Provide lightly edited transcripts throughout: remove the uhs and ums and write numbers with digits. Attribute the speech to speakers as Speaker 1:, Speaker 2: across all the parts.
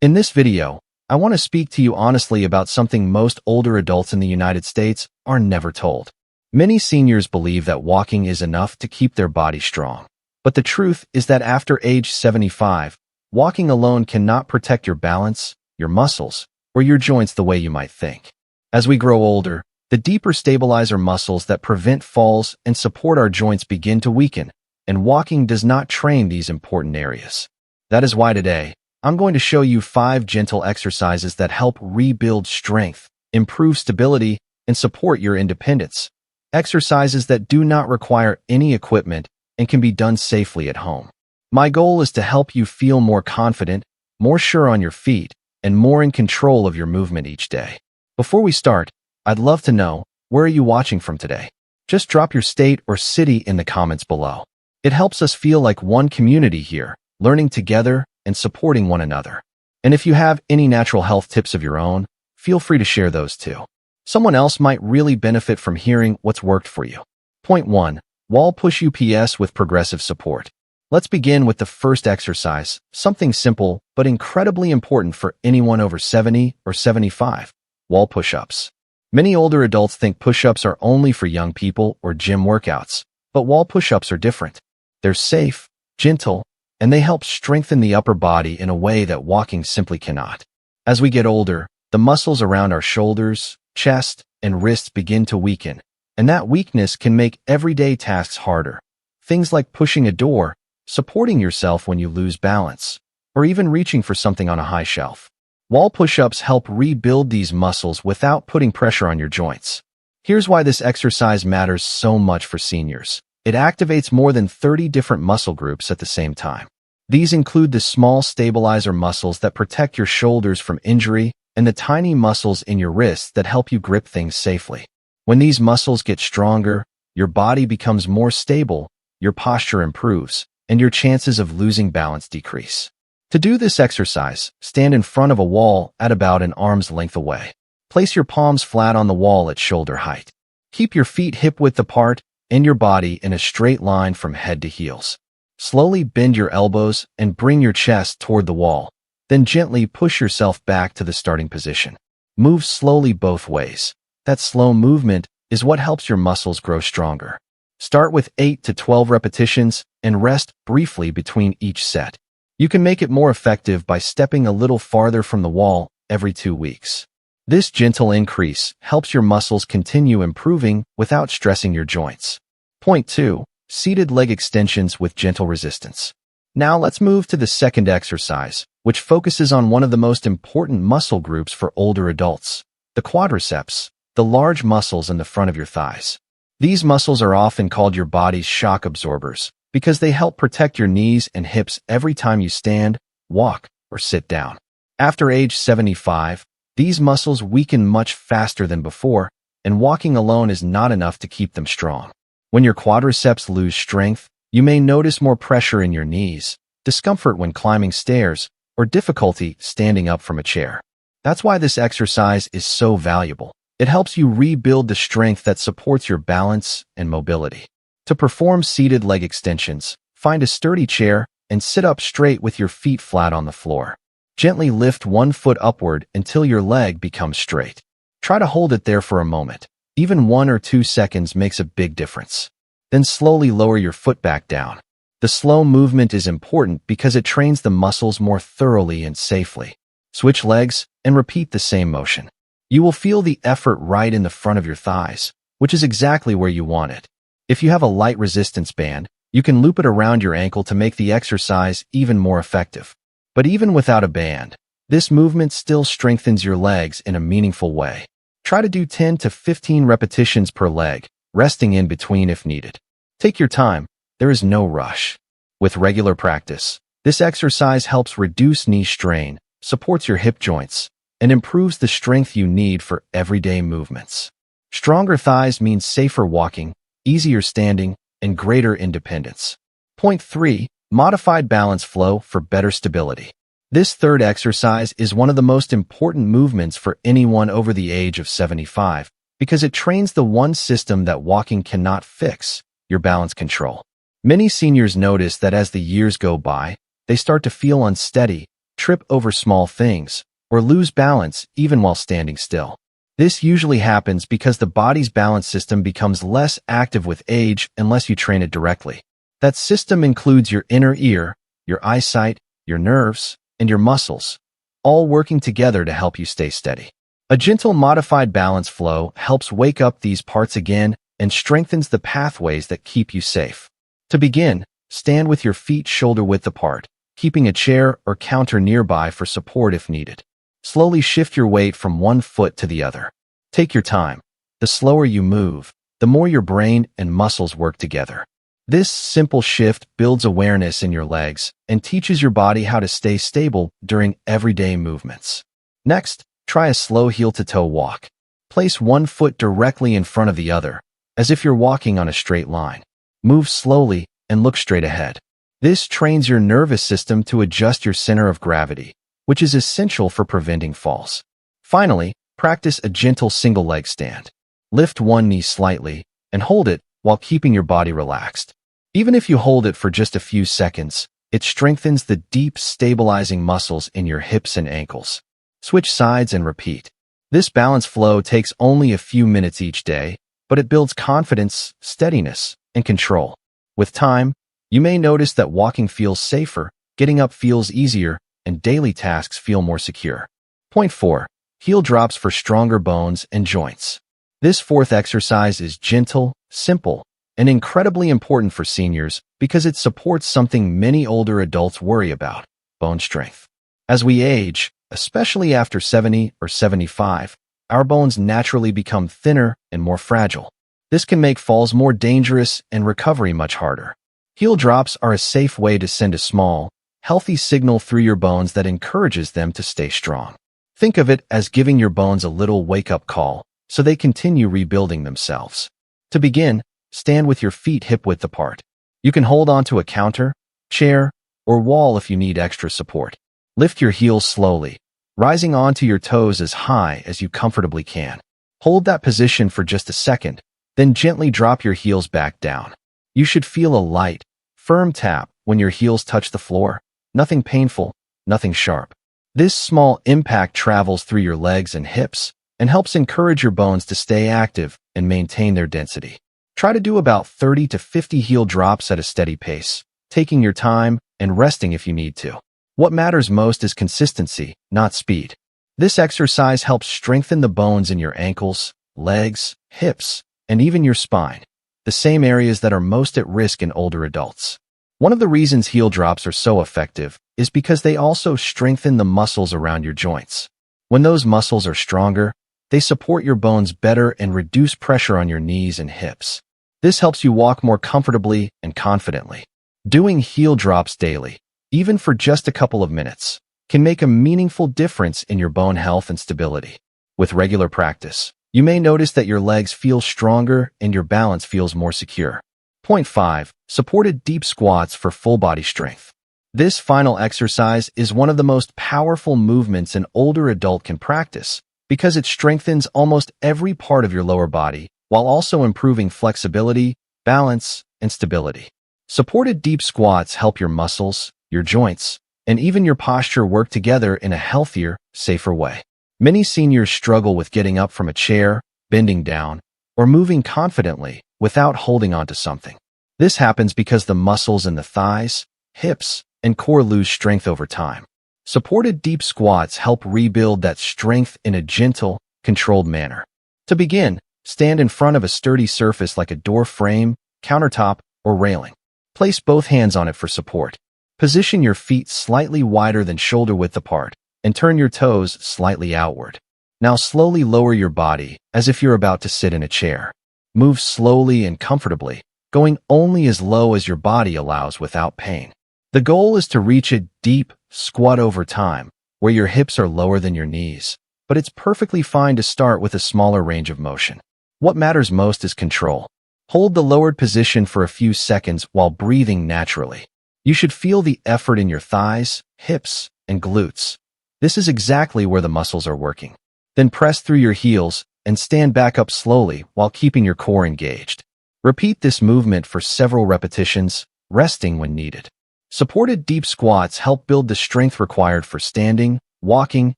Speaker 1: In this video, I want to speak to you honestly about something most older adults in the United States are never told. Many seniors believe that walking is enough to keep their body strong. But the truth is that after age 75, walking alone cannot protect your balance, your muscles, or your joints the way you might think. As we grow older, the deeper stabilizer muscles that prevent falls and support our joints begin to weaken, and walking does not train these important areas. That is why today, I'm going to show you 5 gentle exercises that help rebuild strength, improve stability, and support your independence. Exercises that do not require any equipment and can be done safely at home. My goal is to help you feel more confident, more sure on your feet, and more in control of your movement each day. Before we start, I'd love to know, where are you watching from today? Just drop your state or city in the comments below. It helps us feel like one community here, learning together and supporting one another. And if you have any natural health tips of your own, feel free to share those too. Someone else might really benefit from hearing what's worked for you. Point 1. Wall push UPS with progressive support. Let's begin with the first exercise, something simple but incredibly important for anyone over 70 or 75. Wall push-ups. Many older adults think push-ups are only for young people or gym workouts, but wall push-ups are different. They're safe, gentle, and they help strengthen the upper body in a way that walking simply cannot. As we get older, the muscles around our shoulders, chest, and wrists begin to weaken, and that weakness can make everyday tasks harder. Things like pushing a door, supporting yourself when you lose balance, or even reaching for something on a high shelf. Wall push-ups help rebuild these muscles without putting pressure on your joints. Here's why this exercise matters so much for seniors. It activates more than 30 different muscle groups at the same time. These include the small stabilizer muscles that protect your shoulders from injury and the tiny muscles in your wrists that help you grip things safely. When these muscles get stronger, your body becomes more stable, your posture improves, and your chances of losing balance decrease. To do this exercise, stand in front of a wall at about an arm's length away. Place your palms flat on the wall at shoulder height. Keep your feet hip-width apart and your body in a straight line from head to heels. Slowly bend your elbows and bring your chest toward the wall. Then gently push yourself back to the starting position. Move slowly both ways. That slow movement is what helps your muscles grow stronger. Start with 8 to 12 repetitions and rest briefly between each set. You can make it more effective by stepping a little farther from the wall every 2 weeks. This gentle increase helps your muscles continue improving without stressing your joints. Point 2. Seated leg extensions with gentle resistance. Now let's move to the second exercise, which focuses on one of the most important muscle groups for older adults, the quadriceps, the large muscles in the front of your thighs. These muscles are often called your body's shock absorbers because they help protect your knees and hips every time you stand, walk, or sit down. After age 75, these muscles weaken much faster than before, and walking alone is not enough to keep them strong. When your quadriceps lose strength, you may notice more pressure in your knees, discomfort when climbing stairs, or difficulty standing up from a chair. That's why this exercise is so valuable. It helps you rebuild the strength that supports your balance and mobility. To perform seated leg extensions, find a sturdy chair and sit up straight with your feet flat on the floor. Gently lift one foot upward until your leg becomes straight. Try to hold it there for a moment. Even 1 or 2 seconds makes a big difference. Then slowly lower your foot back down. The slow movement is important because it trains the muscles more thoroughly and safely. Switch legs and repeat the same motion. You will feel the effort right in the front of your thighs, which is exactly where you want it. If you have a light resistance band, you can loop it around your ankle to make the exercise even more effective. But even without a band, this movement still strengthens your legs in a meaningful way. Try to do 10 to 15 repetitions per leg, resting in between if needed. Take your time, there is no rush. With regular practice, this exercise helps reduce knee strain, supports your hip joints, and improves the strength you need for everyday movements. Stronger thighs means safer walking, easier standing, and greater independence. Point 3. Modified balance flow for better stability. This third exercise is one of the most important movements for anyone over the age of 75 because it trains the one system that walking cannot fix, your balance control. Many seniors notice that as the years go by, they start to feel unsteady, trip over small things, or lose balance even while standing still. This usually happens because the body's balance system becomes less active with age unless you train it directly. That system includes your inner ear, your eyesight, your nerves, and your muscles, all working together to help you stay steady. A gentle modified balance flow helps wake up these parts again and strengthens the pathways that keep you safe. To begin, stand with your feet shoulder-width apart, keeping a chair or counter nearby for support if needed. Slowly shift your weight from one foot to the other. Take your time. The slower you move, the more your brain and muscles work together. This simple shift builds awareness in your legs and teaches your body how to stay stable during everyday movements. Next, try a slow heel-to-toe walk. Place one foot directly in front of the other, as if you're walking on a straight line. Move slowly and look straight ahead. This trains your nervous system to adjust your center of gravity, which is essential for preventing falls. Finally, practice a gentle single leg stand. Lift one knee slightly and hold it while keeping your body relaxed. Even if you hold it for just a few seconds, it strengthens the deep, stabilizing muscles in your hips and ankles. Switch sides and repeat. This balance flow takes only a few minutes each day, but it builds confidence, steadiness, and control. With time, you may notice that walking feels safer, getting up feels easier, and daily tasks feel more secure. Point 4. Heel drops for stronger bones and joints. This fourth exercise is gentle, simple, and incredibly important for seniors because it supports something many older adults worry about: bone strength. As we age, especially after 70 or 75, our bones naturally become thinner and more fragile. This can make falls more dangerous and recovery much harder. Heel drops are a safe way to send a small, healthy signal through your bones that encourages them to stay strong. Think of it as giving your bones a little wake-up call so they continue rebuilding themselves. To begin, stand with your feet hip-width apart. You can hold onto a counter, chair, or wall if you need extra support. Lift your heels slowly, rising onto your toes as high as you comfortably can. Hold that position for just a second, then gently drop your heels back down. You should feel a light, firm tap when your heels touch the floor. Nothing painful, nothing sharp. This small impact travels through your legs and hips and helps encourage your bones to stay active and maintain their density. Try to do about 30 to 50 heel drops at a steady pace, taking your time and resting if you need to. What matters most is consistency, not speed. This exercise helps strengthen the bones in your ankles, legs, hips, and even your spine, the same areas that are most at risk in older adults. One of the reasons heel drops are so effective is because they also strengthen the muscles around your joints. When those muscles are stronger, they support your bones better and reduce pressure on your knees and hips. This helps you walk more comfortably and confidently. Doing heel drops daily, even for just a couple of minutes, can make a meaningful difference in your bone health and stability. With regular practice, you may notice that your legs feel stronger and your balance feels more secure. Point 5. Supported deep squats for full body strength. This final exercise is one of the most powerful movements an older adult can practice because it strengthens almost every part of your lower body while also improving flexibility, balance, and stability. Supported deep squats help your muscles, your joints, and even your posture work together in a healthier, safer way. Many seniors struggle with getting up from a chair, bending down, or moving confidently without holding onto something. This happens because the muscles in the thighs, hips, and core lose strength over time. Supported deep squats help rebuild that strength in a gentle, controlled manner. To begin, stand in front of a sturdy surface like a door frame, countertop, or railing. Place both hands on it for support. Position your feet slightly wider than shoulder-width apart, and turn your toes slightly outward. Now slowly lower your body as if you're about to sit in a chair. Move slowly and comfortably, going only as low as your body allows without pain. The goal is to reach a deep squat over time, where your hips are lower than your knees, but it's perfectly fine to start with a smaller range of motion. What matters most is control. Hold the lowered position for a few seconds while breathing naturally. You should feel the effort in your thighs, hips, and glutes. This is exactly where the muscles are working. Then press through your heels and stand back up slowly while keeping your core engaged. Repeat this movement for several repetitions, resting when needed. Supported deep squats help build the strength required for standing, walking,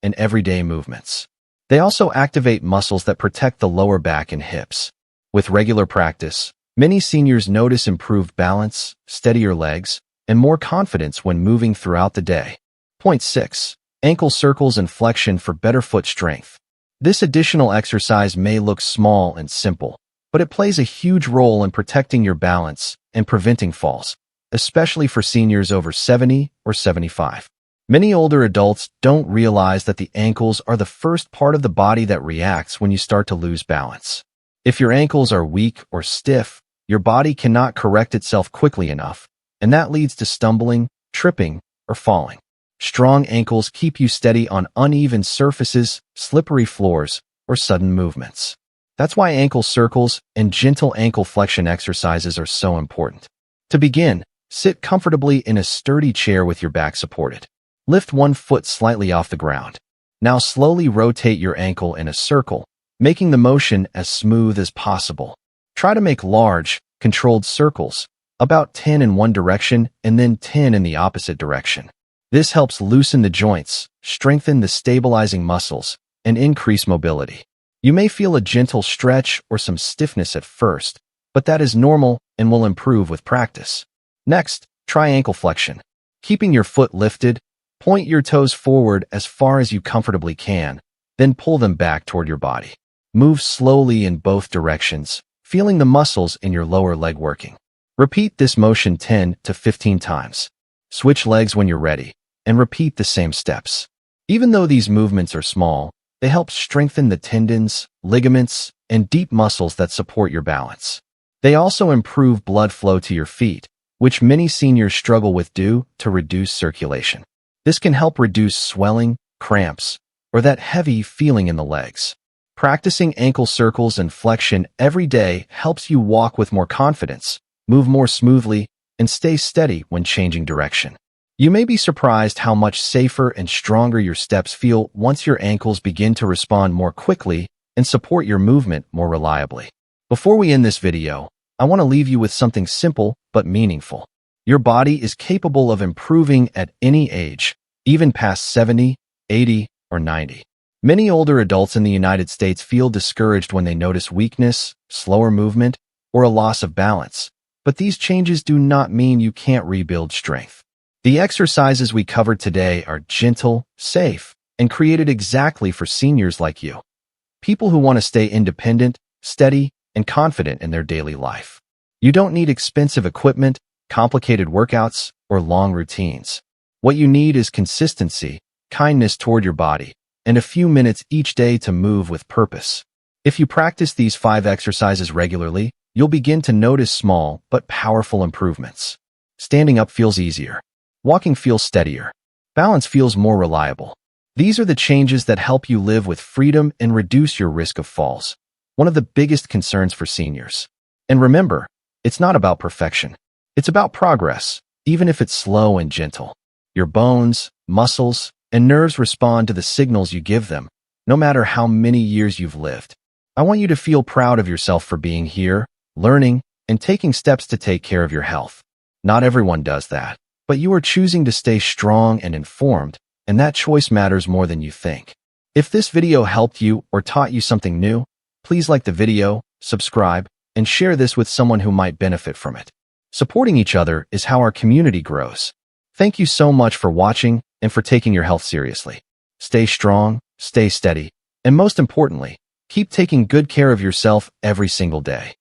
Speaker 1: and everyday movements. They also activate muscles that protect the lower back and hips. With regular practice, many seniors notice improved balance, steadier legs, and more confidence when moving throughout the day. Point 6. Ankle circles and flexion for better foot strength. This additional exercise may look small and simple, but it plays a huge role in protecting your balance and preventing falls, especially for seniors over 70 or 75. Many older adults don't realize that the ankles are the first part of the body that reacts when you start to lose balance. If your ankles are weak or stiff, your body cannot correct itself quickly enough, and that leads to stumbling, tripping, or falling. Strong ankles keep you steady on uneven surfaces, slippery floors, or sudden movements. That's why ankle circles and gentle ankle flexion exercises are so important. To begin, sit comfortably in a sturdy chair with your back supported. Lift one foot slightly off the ground. Now slowly rotate your ankle in a circle, making the motion as smooth as possible. Try to make large, controlled circles, about 10 in one direction and then 10 in the opposite direction. This helps loosen the joints, strengthen the stabilizing muscles, and increase mobility. You may feel a gentle stretch or some stiffness at first, but that is normal and will improve with practice. Next, try ankle flexion. Keeping your foot lifted, point your toes forward as far as you comfortably can, then pull them back toward your body. Move slowly in both directions, feeling the muscles in your lower leg working. Repeat this motion 10 to 15 times. Switch legs when you're ready, and repeat the same steps. Even though these movements are small, they help strengthen the tendons, ligaments, and deep muscles that support your balance. They also improve blood flow to your feet, which many seniors struggle with due to reduced circulation. This can help reduce swelling, cramps, or that heavy feeling in the legs. Practicing ankle circles and flexion every day helps you walk with more confidence, move more smoothly, and stay steady when changing direction. You may be surprised how much safer and stronger your steps feel once your ankles begin to respond more quickly and support your movement more reliably. Before we end this video, I want to leave you with something simple but meaningful. Your body is capable of improving at any age, even past 70, 80, or 90. Many older adults in the United States feel discouraged when they notice weakness, slower movement, or a loss of balance. But these changes do not mean you can't rebuild strength. The exercises we covered today are gentle, safe, and created exactly for seniors like you. People who want to stay independent, steady, and confident in their daily life. You don't need expensive equipment, complicated workouts, or long routines. What you need is consistency, kindness toward your body, and a few minutes each day to move with purpose. If you practice these 5 exercises regularly, you'll begin to notice small but powerful improvements. Standing up feels easier. Walking feels steadier. Balance feels more reliable. These are the changes that help you live with freedom and reduce your risk of falls, one of the biggest concerns for seniors. And remember, it's not about perfection. It's about progress, even if it's slow and gentle. Your bones, muscles, and nerves respond to the signals you give them, no matter how many years you've lived. I want you to feel proud of yourself for being here, learning, and taking steps to take care of your health. Not everyone does that, but you are choosing to stay strong and informed, and that choice matters more than you think. If this video helped you or taught you something new, please like the video, subscribe, and share this with someone who might benefit from it. Supporting each other is how our community grows. Thank you so much for watching and for taking your health seriously. Stay strong, stay steady, and most importantly, keep taking good care of yourself every single day.